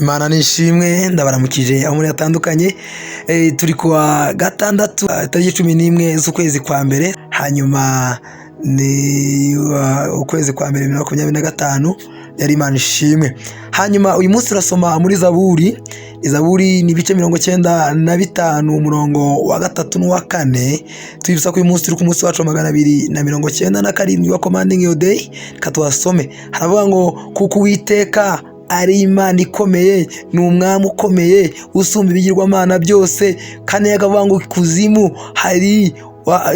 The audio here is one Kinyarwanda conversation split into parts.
Imana nishimwe ndabaramukije aho muri atandukanye turi kuwa gatandatu tariki 11 z'ukwezi kwa mbere, hanyuma ni ukwezi kwa mbere 2025 yari Imana ishimwe. Hanyuma uyu munsi turasoma muri Zaburi ni ibice 95 umurongo wa 3 n'uwa 4. Twibutsa ko uyu munsi turi ku munsi wacu wa 297 wa commanding your day. Katwasome haravuga ngo kuko Uwiteka ari Imana ikomeye, ni umwami ukomeye usumba ibigirwamana byose, kandi yakavuga ngo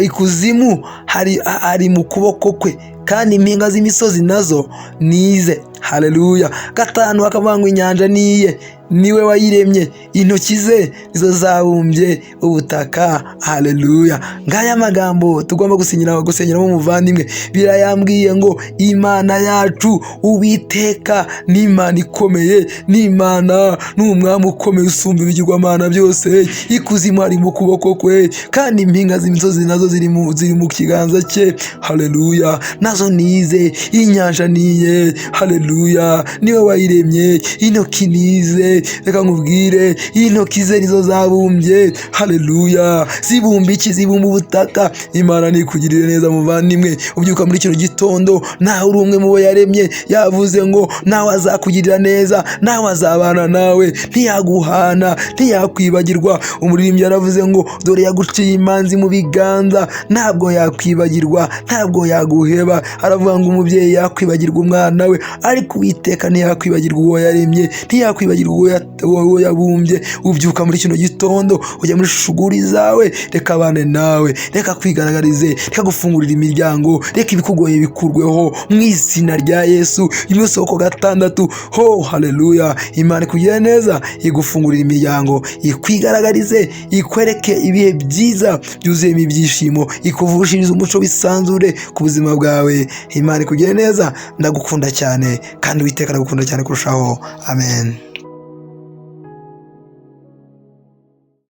ikuzimu hari mu kuboko kwe, kandi impinga z'imisozi nazo nize. Haleluya. 5 akavuga ngo inyanja niye, niwe wayiremye, intoki ze nizo zabumbye ubutaka. Haleluya. Ngaya magambo tugomba gusenyeramo umuvandimwe. Birayambwiye ngo Imana yacu Uwiteka ni Imana ikomeye, ni Imana n'umwami ukomeye usumba ibigirwamana byose, ikuzimu hari mu kuboko kwe, kandi impinga z'imisozi nazo ziri mu kiganza cye. Haleluya. Nazo nize, inyanja niye. Haleluya. Niwe wayiremye, intoki nize. Reka nkubwire, intoki ze nizo zabumbye. Haleluya. Zibumba iki? Zibumba ubutaka. Imana nikugirire neza muvandimwe. Ubyuka muri kino gitondo nawe uri umwe mu bo yaremye, yavuze ngo nawe azakugirira neza, nawe azabana nawe, ntiyaguhana, ntiyakwibagirwa. Umuririmbyi yaravuze ngo dore yaguciye imanzi mu biganza, ntabwo yakwibagirwa, ntabwo yaguheba. Aravuga ngo umubyeyi yakwibagirwa umwana we, ariko Uwiteka ntiyakwibagirwa uwo yaremye, ntiyakwibagirwa uwo yabumbye. Ubyuka muri kino gitondo ujya muri shuguri zawe, reka abane nawe, reka kwigaragarize, reka gufungurira imiryango, reka ibikugoye bikurweho mu izina rya Yesu. Umunsi wo gatandatu, haleluya. Imana kugira neza, igufungurira imiryango, ikwigaragarize, ikwereke ibihe byiza byuzuyemo ibyishimo, ikuvushiriza umuco bisanzure ku buzima bwawe. Imana kugira neza, ndagukunda cyane, kandi Uwiteka ndagukunda cyane kurushaho. Amen.